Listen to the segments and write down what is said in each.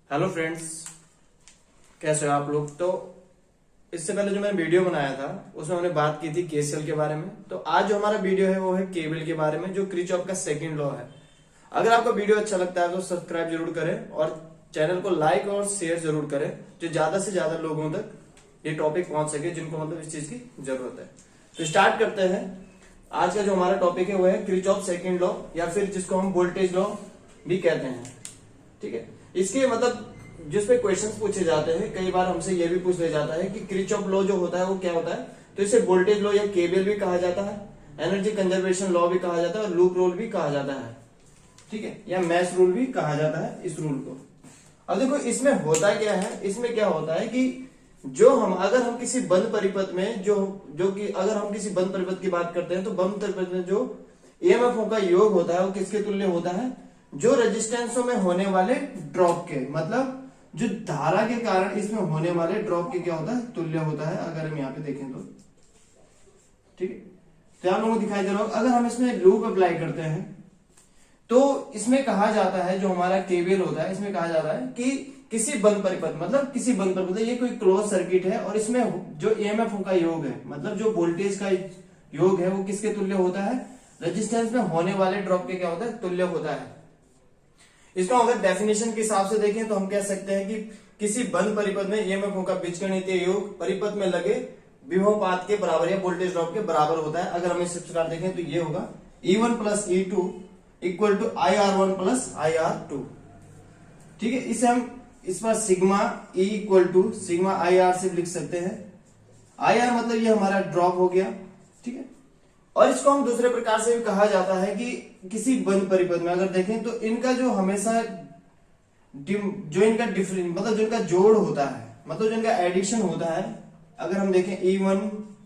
Hello friends, कैसे हो आप लोग। तो इससे पहले जो मैंने वीडियो बनाया था उसमें हमने बात की थी केसीएल के बारे में। तो आज जो हमारा वीडियो है वो है केबल के बारे में, जो किरचॉफ का सेकंड लॉ है। अगर आपको वीडियो अच्छा लगता है तो सब्सक्राइब जरूर करें और चैनल को लाइक और शेयर जरूर करें, जो ज्यादा से ज्यादा लोगों तक ये टॉपिक पहुंच सके जिनको मतलब इस चीज की जरूरत है। तो स्टार्ट करते हैं। आज का जो हमारा टॉपिक है वो है किरचॉफ सेकंड लॉ, या फिर जिसको हम वोल्टेज लॉ भी कहते हैं। ठीक है, इसके मतलब जिसपे क्वेश्चंस पूछे जाते हैं, कई बार हमसे ये भी पूछ लिया जाता है कि किरचॉफ लॉ जो होता है वो क्या होता है। तो इसे वोल्टेज लॉ या केबल भी कहा जाता है, एनर्जी कंजर्वेशन लॉ भी कहा जाता है और लूप रूल भी कहा जाता है। ठीक है, या मैश रूल भी कहा जाता है इस रूल को। अब देखो इसमें होता क्या है, इसमें क्या होता है कि अगर हम किसी बंद परिपथ में जो कि अगर हम किसी बंद परिपथ की बात करते हैं, तो बंद परिपथ में जो ईएमएफ का योग होता है वो किसके तुल्य होता है, जो रेजिस्टेंसों में होने वाले ड्रॉप के, मतलब जो धारा के कारण इसमें होने वाले ड्रॉप के क्या होता है, तुल्य होता है। अगर हम यहाँ पे देखें तो ठीक है, तो आप लोगों को दिखाई दे रहा होगा। अगर हम इसमें लूप अप्लाई करते हैं तो इसमें कहा जाता है, जो हमारा केबल होता है इसमें कहा जाता है कि किसी बंद परिपथ, मतलब किसी बंद परिपथ, ये कोई क्लोज सर्किट है और इसमें जो ईएमएफ का योग है, मतलब जो वोल्टेज का योग है वो किसके तुल्य होता है, रेजिस्टेंस में होने वाले ड्रॉप के क्या होता है, तुल्य होता है। इसको अगर डेफिनेशन के हिसाब से देखें तो हम कह सकते हैं कि किसी बंद परिपथ में ईएमएफ का बीजगणितीय योग परिपथ में लगे विभवपात के बराबर या वोल्टेज ड्रॉप के बराबर होता है। अगर हम इस प्रकार देखें तो ये होगा E1 plus E2 equal to IR1 plus IR2। ठीक है, इसे हम इस पर sigma E equal to sigma IR से लिख सकते हैं। IR मतलब ये हमारा ड्रॉप हो गया। ठीक है, और इसको हम दूसरे प्रकार से भी कहा जाता है कि किसी बंद परिपथ में अगर देखें तो इनका जो हमेशा जो इनका डिफरेंस, मतलब जो इनका जोड़ होता है, मतलब जो इनका एडिशन होता है, अगर हम देखें E1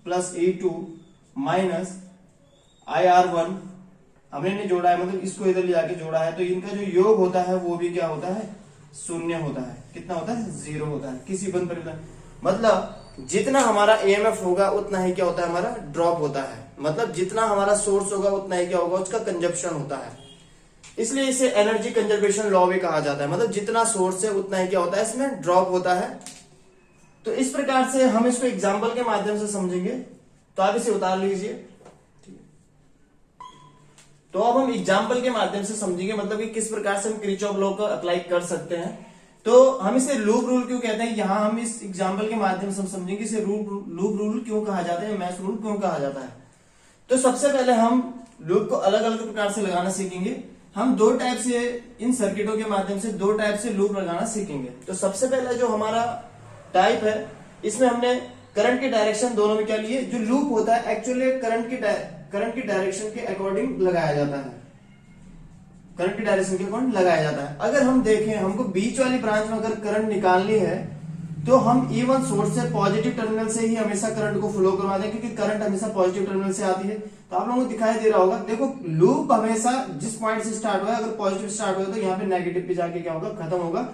plus E2 minus IR1, हमने नहीं जोड़ा है, मतलब इसको इधर ले जाके जोड़ा है, तो इनका जो योग होता है वो भी क्या होता है, शून्य होता है। कितना होता है, 0 होता है किसी बंद परिपथ। मतलब जितना हमारा ईएमएफ होगा उतना ही क्या होता है, हमारा ड्रॉप होता है। मतलब जितना हमारा सोर्स होगा उतना ही क्या होगा, उसका कंजप्शन होता है। इसलिए इसे एनर्जी कंजर्वेशन लॉ भी कहा जाता है। मतलब जितना सोर्स है उतना ही क्या होता है, इसमें ड्रॉप होता है। तो इस प्रकार से हम इसको एग्जाम्पल के माध्यम से समझेंगे। तो आप इसे उतार लीजिए। तो अब हम एग्जाम्पल के माध्यम से समझेंगे, मतलब कि किस प्रकार से हम किरचॉफ लॉ को अप्लाई कर सकते हैं। तो हम इसे लूप रूल क्यों कहते हैं, यहां हम इस एग्जाम्पल के माध्यम से समझेंगे इसे लूप रूल क्यों कहा जाता है, मैश रूल क्यों कहा जाता है। तो सबसे पहले हम लूप को अलग अलग प्रकार से लगाना सीखेंगे। हम दो टाइप से, इन सर्किटों के माध्यम से दो टाइप से लूप लगाना सीखेंगे। तो सबसे पहला जो हमारा टाइप है, इसमें हमने करंट की डायरेक्शन दोनों में क्या लिए, जो लूप होता है एक्चुअली करंट की डायरेक्शन के अकॉर्डिंग लगाया जाता है, करंट की डायरेक्शन के अकॉर्डिंग लगाया जाता है। अगर हम देखें, हमको बीच वाली ब्रांच में अगर करंट निकालनी है तो हम E1 सोर्स से पॉजिटिव टर्मिनल से ही हमेशा करंट को फ्लो करवा दें, क्योंकि करंट हमेशा पॉजिटिव टर्मिनल से आती है। तो आप लोगों को दिखाई दे रहा होगा, देखो लूप हमेशा जिस पॉइंट से स्टार्ट हुआ, अगर पॉजिटिव स्टार्ट हुआ तो यहाँ पे नेगेटिव पे जाके क्या होगा, खत्म होगा।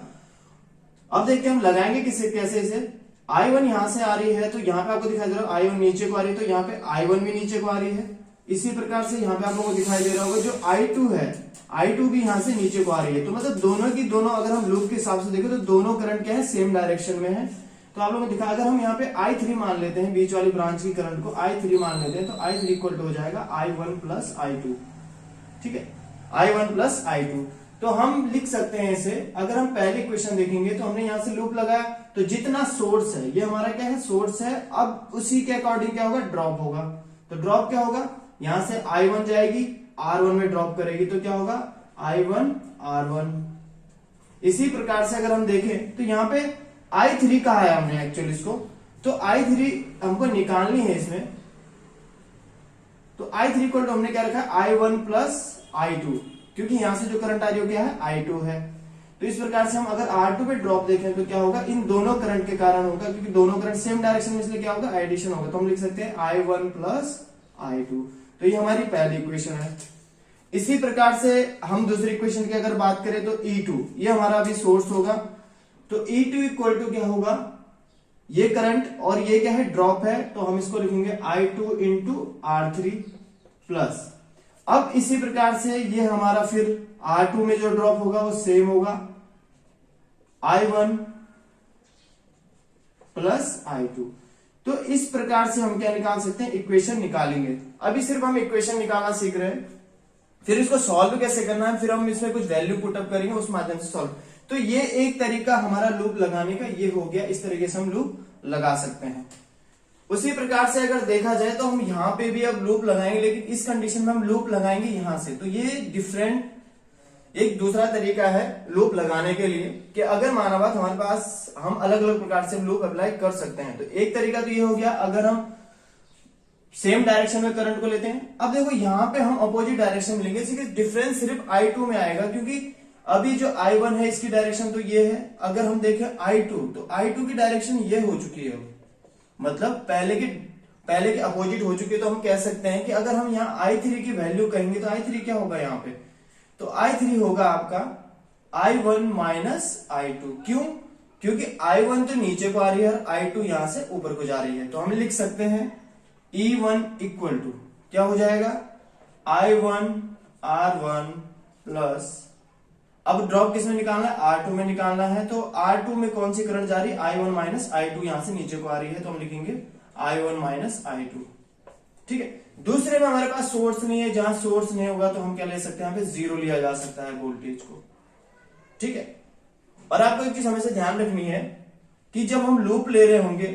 अब देखते हैं हम लगाएंगे कैसे इसे। I1 यहां से आ रही है तो यहाँ पे आपको दिखाई दे रहा है I1 नीचे को आ रही है, तो यहाँ पे I1 भी नीचे को आ रही है। इसी प्रकार से यहाँ पे आप लोगों को दिखाई दे रहा होगा जो I2 है, I2 भी यहां से नीचे को आ रही है। तो मतलब दोनों की दोनों, अगर हम लूप के हिसाब से देखें तो दोनों करंट क्या है, सेम डायरेक्शन में है। तो आप लोगों को दिखा, अगर हम यहाँ पे I3 मान लेते हैं, बीच वाली ब्रांच की करंट को I3 मान लेते हैं, तो I3 इक्वल टू हो जाएगा I1 प्लस I2। ठीक है, I1 प्लस I2। तो हम लिख सकते हैं इसे, अगर हम पहले क्वेश्चन देखेंगे तो हमने यहां से लूप लगाया, तो जितना सोर्स है, ये हमारा क्या है, सोर्स है, अब उसी के अकॉर्डिंग क्या होगा, ड्रॉप होगा। तो ड्रॉप क्या होगा, यहां से I1 जाएगी, R1 में ड्रॉप करेगी, तो क्या होगा, I1 R1। इसी प्रकार से अगर हम देखें तो यहाँ पे I3 कहा है हमने एक्चुअली इसको, तो I3 हमको निकालनी है इसमें। तो I3 इक्वल टू हमने क्या रखा है, I1 प्लस I2, क्योंकि यहां से जो करंट आ रही है क्या है, I2 है। तो इस प्रकार से हम अगर R2 पे ड्रॉप देखें तो क्या होगा, इन दोनों करंट के कारण होगा, क्योंकि दोनों करंट सेम डायरेक्शन में, इसलिए क्या होगा, एडिशन होगा। तो हम लिख सकते हैं I1 प्लस I2। तो ये हमारी पहली इक्वेशन है। इसी प्रकार से हम दूसरी इक्वेशन की अगर बात करें तो E2, ये हमारा अभी सोर्स होगा। तो E2 इक्वल टू क्या होगा, ये करंट और ये क्या है, ड्रॉप है, तो हम इसको लिखेंगे I2 इंटू R3 प्लस। अब इसी प्रकार से ये हमारा फिर R2 में जो ड्रॉप होगा वो सेम होगा, I1 प्लस I2। तो इस प्रकार से हम क्या निकाल सकते हैं, इक्वेशन निकालेंगे। अभी सिर्फ हम इक्वेशन निकालना सीख रहे हैं, फिर इसको सॉल्व कैसे करना है, फिर हम इसमें कुछ वैल्यू पुटअप करेंगे, उस माध्यम से सॉल्व। तो ये एक तरीका हमारा लूप लगाने का ये हो गया, इस तरीके से हम लूप लगा सकते हैं। उसी प्रकार से अगर देखा जाए तो हम यहाँ पे भी अब लूप लगाएंगे, लेकिन इस कंडीशन में हम लूप लगाएंगे यहां से। तो ये डिफरेंट एक दूसरा तरीका है लूप लगाने के लिए, कि अगर माना बात हमारे पास हम अलग अलग प्रकार से लूप अप्लाई कर सकते हैं। तो एक तरीका तो ये हो गया, अगर हम सेम डायरेक्शन में करंट को लेते हैं। अब देखो यहाँ पे हम अपोजिट डायरेक्शन में लेंगे, डिफरेंस सिर्फ I2 में आएगा, क्योंकि अभी जो I1 है इसकी डायरेक्शन तो ये है। अगर हम देखें I2, तो I2 की डायरेक्शन ये हो चुकी है, मतलब पहले के अपोजिट हो चुकी है। तो हम कह सकते हैं कि अगर हम यहाँ I3 की वैल्यू कहेंगे तो I3 क्या होगा यहाँ पे, तो I3 होगा आपका I1 माइनस I2। क्यों, क्योंकि I1 तो नीचे को आ रही है और I2 यहां से ऊपर को जा रही है। तो हम लिख सकते हैं E1 इक्वल टू क्या हो जाएगा, I1 R1 प्लस, अब ड्रॉप किसमें निकालना है, R2 में निकालना है। तो R2 में कौन सी करंट जा रही है, I1 माइनस I2 यहां से नीचे को आ रही है, तो हम लिखेंगे I1 माइनस I2। ठीक है, दूसरे में हमारे पास सोर्स नहीं है, जहां सोर्स नहीं होगा तो हम क्या ले सकते हैं, यहाँ पे जीरो लिया जा सकता है वोल्टेज को। ठीक है, और आपको एक चीज हमेशा ध्यान रखनी है कि जब हम लूप ले रहे होंगे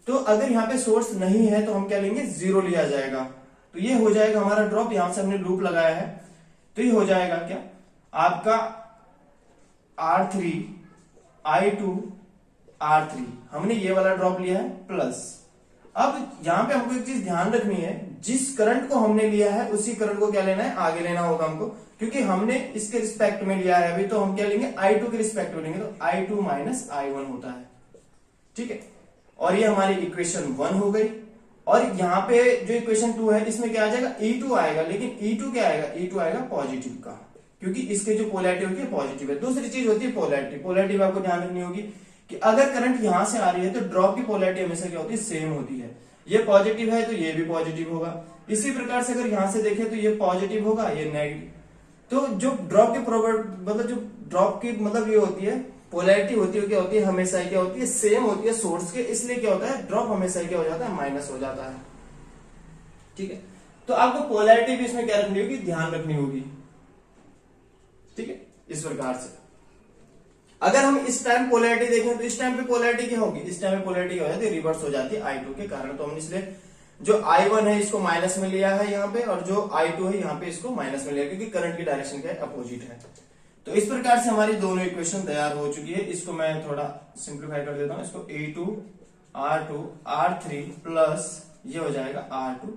तो अगर यहाँ पे सोर्स नहीं है तो हम क्या लेंगे, जीरो लिया जाएगा। तो ये हो जाएगा हमारा ड्रॉप, यहां से हमने लूप लगाया है तो ये हो जाएगा क्या आपका R3 I2 R3, हमने ये वाला ड्रॉप लिया है प्लस। अब यहां पे हमको एक चीज ध्यान रखनी है, जिस करंट को हमने लिया है उसी करंट को क्या लेना है, आगे लेना होगा हमको, क्योंकि हमने इसके रिस्पेक्ट में लिया है अभी। तो हम क्या लेंगे, I2 के रिस्पेक्ट में लेंगे, तो I2 माइनस I1 होता है। ठीक है, और ये हमारी इक्वेशन 1 हो गई। और यहाँ पे जो इक्वेशन 2 है इसमें क्या आ जाएगा, E2 आएगा, लेकिन E2 क्या आएगा, E2 आएगा पॉजिटिव का, क्योंकि इसके जो पोलैरिटी होती है पॉजिटिव है। दूसरी चीज होती है पोलैरिटी। पोलैरिटी में आपको ध्यान रखनी होगी कि अगर करंट यहां से आ रही है तो ड्रॉप की पोलैरिटी हमेशा क्या होती है, सेम होती है। ये पॉजिटिव है तो ये भी पॉजिटिव होगा। इसी प्रकार से अगर यहां से देखें तो ये पॉजिटिव होगा, ये नेगेटिव। तो जो ड्रॉप की मतलब जो ड्रॉप की मतलब ये होती है पोलैरिटी होती है, क्या होती है, हमेशा क्या होती है, सेम होती है सोर्स के। इसलिए क्या होता है, ड्रॉप हमेशा क्या हो जाता है, माइनस हो जाता है। ठीक है, तो आपको पोलैरिटी भी इसमें क्या रखनी होगी, ध्यान रखनी होगी। ठीक है, इस प्रकार से अगर हम इस टाइम पोलैरिटी देखें तो इस टाइम पे पोलैरिटी क्या होगी, इस टाइम पे पोलैरिटी क्या हो जाती है, रिवर्स हो जाती है I2 के कारण। तो हमने इसलिए जो I1 है इसको माइनस में लिया है यहाँ पे, और जो I2 है यहाँ पे इसको माइनस में लिया, क्योंकि करंट की डायरेक्शन क्या है, अपोजिट है। तो इस प्रकार से हमारी दोनों इक्वेशन तैयार हो चुकी है। इसको मैं थोड़ा सिंप्लीफाई कर देता हूं, इसको A2 R2 R3 प्लस ये हो जाएगा R2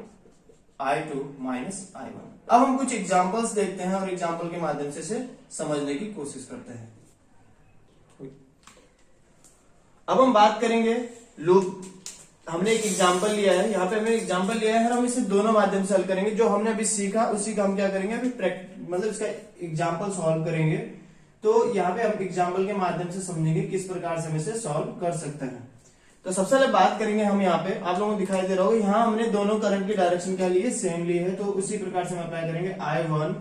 I2 माइनस I1। अब हम कुछ एग्जांपल्स देखते हैं और एग्जांपल के माध्यम से इसे समझने की कोशिश करते हैं। अब हम बात करेंगे लूप। हमने एक एग्जांपल लिया है, यहाँ पे हमने एग्जांपल लिया है और हम इसे दोनों माध्यम से हल करेंगे। जो हमने अभी सीखा उसी का हम क्या करेंगे, अभी मतलब इसका एग्जांपल सॉल्व करेंगे। तो यहाँ पे हम एग्जांपल के माध्यम से समझेंगे किस प्रकार से हम इसे सॉल्व कर सकते हैं। तो सबसे पहले बात करेंगे हम यहाँ पे, आप लोगों को दिखाई दे रहा होगा, यहाँ हमने दोनों करंट की डायरेक्शन क्या ली है, सेम ली है। तो उसी प्रकार से हम अप्लाई करेंगे I1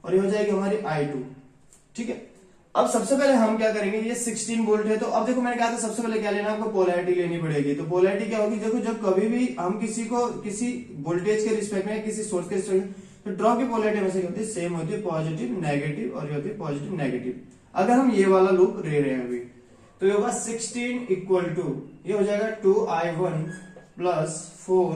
और ये हो जाएगी हमारी I2। ठीक है, अब सबसे पहले हम क्या करेंगे, ये 16 वोल्ट है। तो अब देखो मैंने कहा था सबसे पहले क्या लेना, आपको पोलैरिटी लेनी पड़ेगी। तो पोलैरिटी क्या होगी, देखो जब कभी भी हम किसी वोल्टेज के रिस्पेक्ट में, किसी सोर्स के रिस्पेक्ट में, तो ड्रॉप की पोलैरिटी हमेशा होती है सेम होती है, पॉजिटिव नेगेटिव, और ये होती है पॉजिटिव नेगेटिव। अगर हम ये वाला लूप ले रहे हैं अभी, तो ये होगा 16 इक्वल टू ये हो जाएगा 2I1 प्लस 4।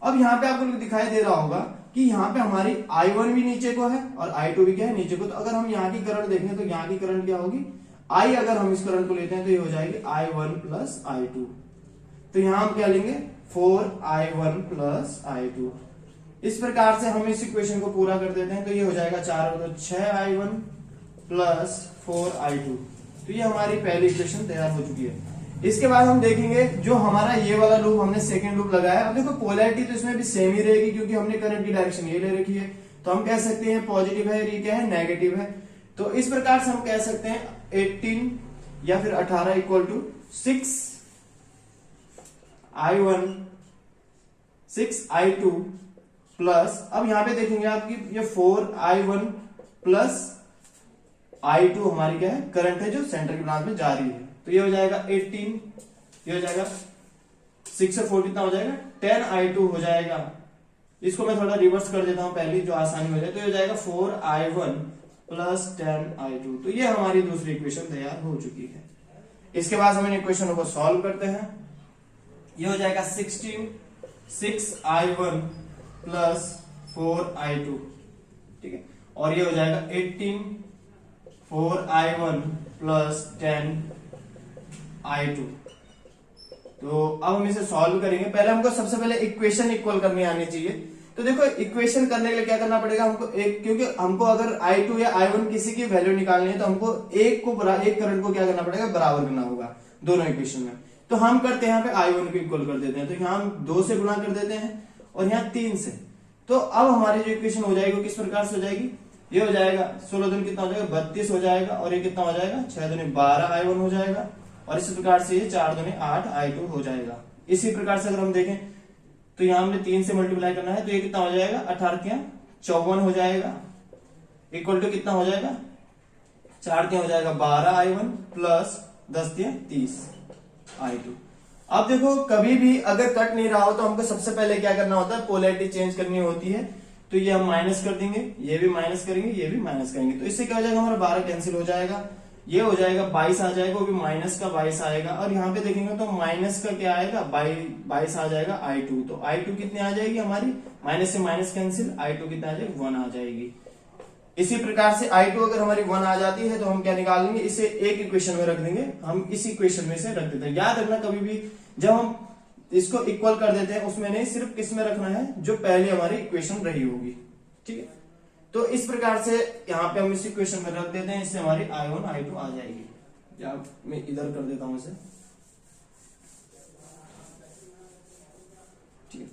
अब यहाँ पे आपको दिखाई दे रहा होगा कि यहाँ पे हमारी I1 भी नीचे को है और I2 भी क्या है, नीचे को। तो अगर हम यहाँ की करंट देखें तो यहाँ की करंट क्या होगी, I, अगर हम इस करंट को लेते हैं तो ये हो जाएगी I1 प्लस I2। तो यहाँ हम क्या लेंगे, 4I1 प्लस I2। इस प्रकार से हम इस इक्वेशन को पूरा कर देते हैं। तो ये हो जाएगा 4 और 2 6I1 प्लस 4I2। तो ये हमारी पहली इक्वेशन तैयार हो चुकी है। इसके बाद हम देखेंगे जो हमारा ये वाला लूप हमने सेकंड लूप लगाया। अब देखो पोलैरिटी तो इसमें भी सेम ही रहेगी, क्योंकि हमने करंट की डायरेक्शन ये ले रखी है। तो हम कह सकते हैं पॉजिटिव है, ये क्या है, नेगेटिव है। तो इस प्रकार से हम कह सकते हैं 18 या फिर 18 equal to 6I1 6I2 plus, अब यहां पे देखेंगे आपकी ये 4I1 प्लस I2 हमारी क्या है, करंट है जो सेंटर की ब्रांच में जा रही है। तो ये हो जाएगा 18, ये हो जाएगा 6 और 4 कितना हो जाएगा 10I2 हो जाएगा। इसको मैं थोड़ा रिवर्स कर देता हूं पहले, जो आसानी हो जाए। तो ये हो जाएगा 4I1 प्लस 10I2। तो ये हमारी दूसरी इक्वेशन तैयार हो चुकी है। इसके बाद हम इन इक्वेशनों को सॉल्व करते हैं। ये हो जाएगा 16 6I1 प्लस 4I2, ठीक है। और ये हो जाएगा 18 4I1 प्लस 10I2। तो अब हम इसे सॉल्व करेंगे। पहले हमको सबसे पहले इक्वेशन इक्वल करनी आनी चाहिए। तो देखो इक्वेशन करने के लिए क्या करना पड़ेगा हमको, एक, क्योंकि हमको अगर I2 या I1 किसी की वैल्यू निकालनी है तो हमको एक करंट को क्या करना पड़ेगा, बराबर करना होगा दोनों इक्वेशन में। तो हम करते हैं यहाँ पे I1 को इक्वल कर देते हैं। तो यहाँ हम 2 से गुणा कर देते हैं और यहाँ 3 से। तो अब हमारी जो इक्वेशन हो जाएगी वो किस प्रकार से हो जाएगी, ये हो जाएगा 16 दूनी कितना हो जाएगा 32 हो जाएगा, और ये कितना हो जाएगा 6 दूनी 12I1 हो जाएगा, और इसी प्रकार से ये 4 दूनी 8I2 हो जाएगा। इसी प्रकार से अगर हम देखें तो यहाँ हमने 3 से मल्टीप्लाई करना है, तो ये कितना हो जाएगा 18 के 54 हो जाएगा, इक्वल टू कितना हो जाएगा 4 के हो जाएगा 12I1 प्लस 10 के 30I2। अब देखो कभी भी अगर कट नहीं रहा हो तो हमको सबसे पहले क्या करना होता है, पोलैरिटी चेंज करनी होती है। तो ये हम माइनस कर देंगे, ये भी माइनस करेंगे, ये भी माइनस करेंगे। तो इससे क्या हो जाएगा, हमारा 12 कैंसिल हो जाएगा, ये हो जाएगा 22 आ जाएगा, वो भी माइनस का 22 आएगा। और यहाँ पे देखेंगे तो माइनस का क्या आएगा 22 आ जाएगा I2। तो I2 कितने आ जाएगी हमारी, माइनस से माइनस कैंसिल, I2 कितना आ जाएगा 1 आ जाएगी। इसी प्रकार से I2 अगर हमारी 1 आ जाती है तो हम क्या निकाल लेंगे, इसे एक इक्वेशन में रख देंगे, हम इस इक्वेशन में से रख देते हैं। याद रखना कभी भी जब हम इसको इक्वल कर देते हैं उसमें नहीं, सिर्फ किस में रखना है, जो पहले हमारी इक्वेशन रही होगी, ठीक है। तो इस प्रकार से यहाँ पे हम इस इक्वेशन में रख देते हैं, इससे हमारी I1 I2 आ जाएगी। या मैं इधर कर देता हूं इसे, ठीक है।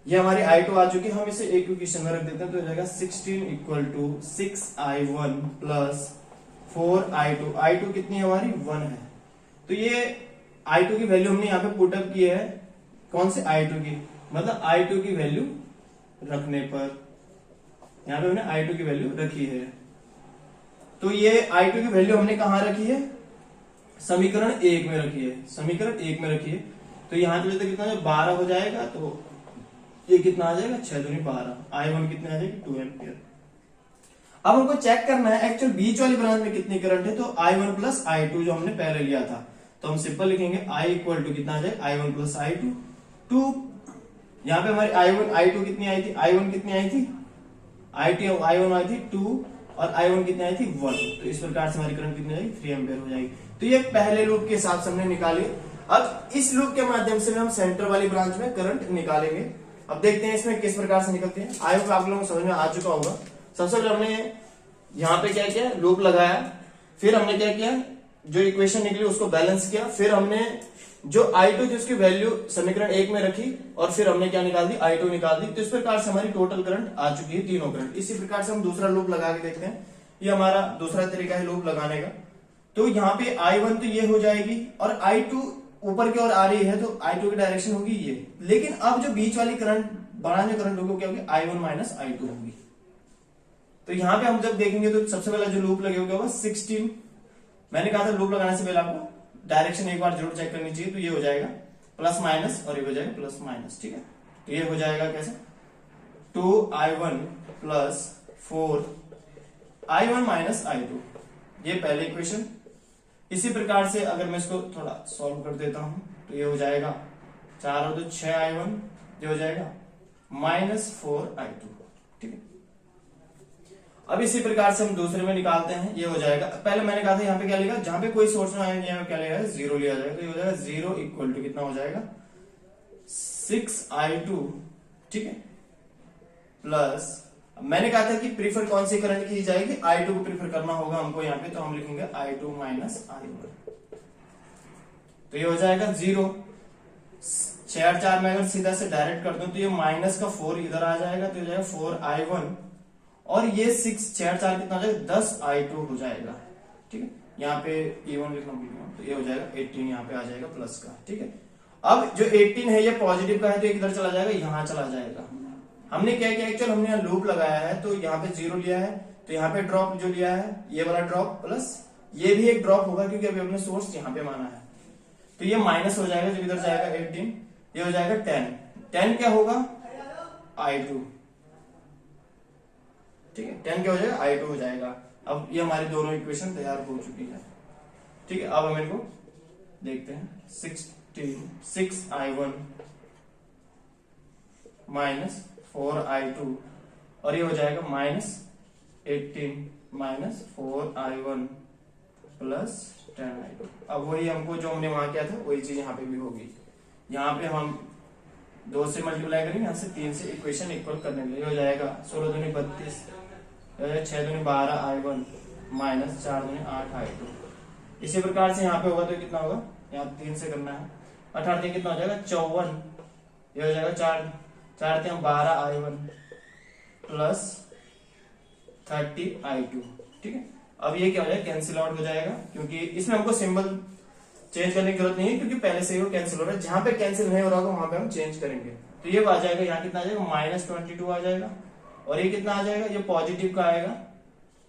ये हमारी I2 आ चुकी है, हम इसे एक इक्वेशन में रख देते हैं। तो हो जाएगा 16 equal to 6I1 plus 4I2। I2 कितनी है हमारी 1 है। तो ये I2 की वैल्यू हमने यहाँ पे पुटअप की है, कौन से I2 की, मतलब I2 की वैल्यू रखने पर यहाँ पे हमने I2 की वैल्यू रखी है। तो ये I2 की वैल्यू हमने कहां रखी है, समीकरण 1 में रखी है, समीकरण 1 में रखी है। तो यहाँ पे कितना है 12 हो जाएगा, तो ये कितना आ जाएगा 6 दूनी 12, I1 कितने आ जाएगी 2 एम्पियर। अब हमको चेक करना है एक्चुअल बीच वाली ब्रांच में कितनी करंट है। तो I1 प्लस I2 जो हमने पहले लिया था, तो हम सिंपल लिखेंगे I इक्वल टू कितना आ जाएगा I1 प्लस I2 2। यहाँ पे हमारी I1 I2 कितनी आई थी, I1 कितनी आई थी, I1 आई थी 2 और I1 कितनी आई थी 1। तो इस प्रकार से हमारी करंट कितनी जाएगी 3 एम्पियर हो जाएगी। तो ये पहले लूप के हिसाब से हमने निकाली। अब इस लूप के माध्यम से हम सेंटर वाली ब्रांच में करंट निकालेंगे। अब देखते हैं इसमें किस प्रकार से निकलते हैं। आई होप आप लोगों को समझ में आ चुका होगा। सबसे पहले हमने यहाँ पे क्या किया, लूप लगाया, फिर हमने क्या किया, जो इक्वेशन निकली उसको बैलेंस किया, फिर हमने जो I2 जिसकी वैल्यू समीकरण 1 में रखी, और फिर हमने क्या निकाल दी I2 निकाल दी। तो इस प्रकार से हमारी टोटल करंट आ चुकी है, तीनों करंट। इसी प्रकार से हम दूसरा लूप लगा के देखते हैं। ये हमारा दूसरा तरीका है लूप लगाने का। तो यहाँ पे I1 तो ये हो जाएगी, और I2 ऊपर की ओर आ रही है, तो I2 की डायरेक्शन होगी ये। लेकिन अब जो बीच वाली करंट, बड़ा जो करंट होगी क्या होगी, I1 माइनस I2 होगी। तो यहाँ पे हम जब देखेंगे तो सबसे पहला जो लूप लगेगा वो 16। मैंने कहा था लूप लगाने से पहले आपको डायरेक्शन एक बार जरूर चेक करनी चाहिए। तो ये हो जाएगा प्लस माइनस, और ये हो जाएगा प्लस माइनस, ठीक है। तो ये हो जाएगा कैसे, 2I1 plus 4I1 minus I2, ये पहले इक्वेशन। इसी प्रकार से अगर मैं इसको थोड़ा सॉल्व कर देता हूं तो ये हो जाएगा 4 और 2 6I1, ये हो जाएगा माइनस 4I2, ठीक है। अब इसी प्रकार से हम दूसरे में निकालते हैं। ये हो जाएगा, पहले मैंने कहा था यहाँ पे क्या लिखा, जहां पे कोई सोर्स ना आए यहाँ पे क्या लिखा है 0 लिया जाएगा। तो ये हो जाएगा 0 इक्वल टू कितना हो जाएगा 6I2, ठीक है, प्लस मैंने कहा था कि प्रीफर कौन सी करंट की जाएगी, I2 को प्रीफर करना होगा हमको यहाँ पे। तो हम लिखेंगे I2 माइनस I1। तो ये हो जाएगा 0, 6 और 4 में अगर सीधा से डायरेक्ट कर दूं तो ये माइनस का 4 इधर आ जाएगा। तो ये हो जाएगा 4I1, और ये 6 6 और 4 कितना हो जाएगा 10I2 हो जाएगा, ठीक है। यहाँ पे E1 लिखना भूल गया, तो ये हो जाएगा 18 यहाँ पे आ जाएगा प्लस का, ठीक है। अब जो 18 है ये पॉजिटिव का है, तो किधर चला जाएगा, यहाँ चला जाएगा। हमने क्या किया, एक्चुअल हमने यहाँ लूप लगाया है, तो यहाँ पे 0 लिया है, तो यहाँ पे ड्रॉप जो लिया है ये वाला ड्रॉप प्लस ये भी एक ड्रॉप होगा क्योंकि अभी हमने सोर्स यहाँ पे माना है। तो ये माइनस हो जाएगा, जब इधर जाएगा 18, ये हो जाएगा 10। 10 क्या होगा I2, ठीक है, 10 क्या हो जाएगा I2 हो जाएगा। अब ये हमारी दोनों इक्वेशन तैयार हो चुकी है, ठीक है। अब हम इनको देखते हैं। 6I1 माइनस 4I2 और ये हो जाएगा -18 माइनस 4I1 प्लस 10I2। अब वही हमको जो हमने वहां किया था वही चीज यहाँ पे भी होगी। यहाँ पे हम 2 से मल्टीप्लाई करेंगे, यहाँ से 3 से इक्वेशन इक्वल करने के लिए हो जाएगा 16 दूनी 32, 6 दूनी 12I1 माइनस 4 दूनी 8I2। इसी प्रकार से यहाँ पे होगा तो कितना होगा, यहाँ 3 से करना है, 18 3 कितना हो जाएगा 54, ये हो जाएगा 4 3 12I1 प्लस 30I2, ठीक है। अब ये क्या हो जाएगा कैंसिल आउट हो जाएगा, क्योंकि इसमें हमको सिंबल चेंज करने की जरूरत नहीं है क्योंकि पहले से ही वो कैंसिल हो रहा है। जहां पे कैंसिल नहीं हो रहा होगा वहां पे हम चेंज करेंगे। तो ये आ जाएगा, यहाँ कितना आ जाएगा -22 आ जाएगा और ये कितना आ जाएगा, ये पॉजिटिव का आएगा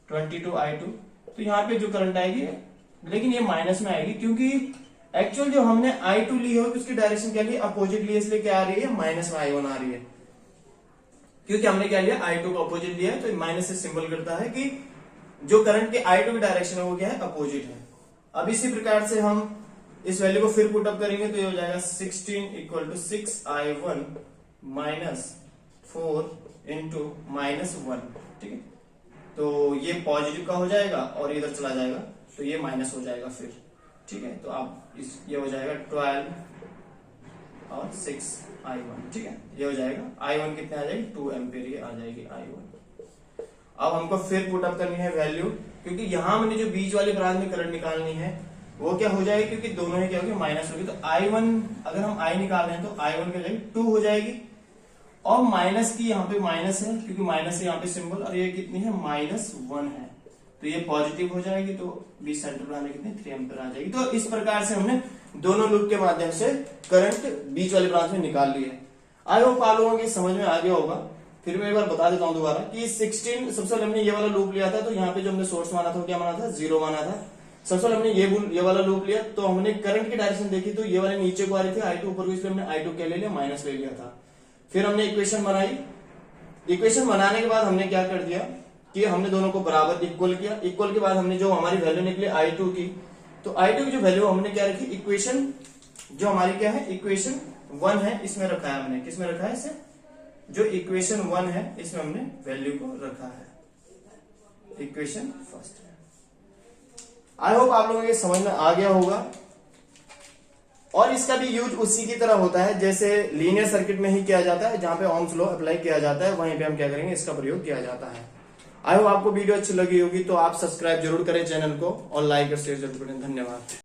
22I2। तो यहाँ पे जो करंट आएगी लेकिन ये माइनस में आएगी क्योंकि एक्चुअल जो हमने I2 ली है उसकी डायरेक्शन क्या ली, अपोजिट ली है, इसलिए क्या आ रही है माइनस में I1 आ रही है। क्योंकि हमने क्या लिया I2 को अपोजिट लिया है, तो माइनस से सिंबल करता है कि जो करंट के I2 की डायरेक्शन है वो क्या है अपोजिट है। अब इसी प्रकार से हम इस वैल्यू को फिर पुट अप करेंगे तो ये हो जाएगा 16 equal to 6I1 minus 4 into -1, ठीक है। तो ये पॉजिटिव का हो जाएगा और इधर चला जाएगा तो ये माइनस हो जाएगा फिर, ठीक है। तो आप ये हो जाएगा 12 और 6I1, ठीक है। ये हो जाएगा I1 कितने आ जाएगी 2 एम्पियर, ये आ जाएगी I1। अब हमको फिर पुट अप करनी है वैल्यू, क्योंकि यहां हमने जो बीच वाली ब्रांच में करंट निकालनी है वो क्या हो जाएगी, क्योंकि दोनों ही क्या होगी माइनस होगी। तो I1 अगर हम I निकाल रहे हैं तो I1 क्या हो जाएगी 2 हो जाएगी और माइनस की यहाँ पे माइनस है क्योंकि माइनस है यहाँ पे सिंबल, और ये कितनी है -1 है तो ये पॉजिटिव हो जाएगी। तो बीच सेंटर ब्रांच में कितनी 3 एम्पियर आ जाएगी। तो इस प्रकार से हमने दोनों लूप के माध्यम से करंट बीच वाली ब्रांच में निकाल ली है। आई होप आप लोगों की समझ में आ गया होगा। फिर मैं एक बार बता देता हूँ दोबारा कि 16 सबसे पहले हमने ये वाला लूप लिया था, तो यहाँ पे जो हमने सोर्स माना था क्या माना था 0 माना था। सबसे पहले हमने ये वाला लूप लिया तो हमने करंट की डायरेक्शन देखी तो ये वाले नीचे को आ रही थी I2 ऊपर को, इसलिए हमने I2 क्या ले लिया माइनस ले लिया था। फिर हमने इक्वेशन बनाई, इक्वेशन बनाने के बाद हमने क्या कर दिया कि हमने दोनों को बराबर इक्वल किया। इक्वल के बाद हमने जो हमारी वैल्यू निकली I2 की, तो I2 की जो वैल्यू हमने क्या रखी, इक्वेशन जो हमारी क्या है इक्वेशन 1 है इसमें रखा है हमने। किसमें रखा है इसे, जो इक्वेशन 1 है इसमें हमने वैल्यू को रखा है, इक्वेशन फर्स्ट है। आई होप आप लोगों के समझ में आ गया होगा। और इसका भी यूज उसी की तरह होता है जैसे लीनियर सर्किट में ही किया जाता है, जहां पे ओम्स लॉ अप्लाई किया जाता है वहीं पे हम क्या करेंगे इसका प्रयोग किया जाता है। आई होप आपको वीडियो अच्छी लगी होगी तो आप सब्सक्राइब जरूर करें चैनल को और लाइक और शेयर जरूर करें। धन्यवाद।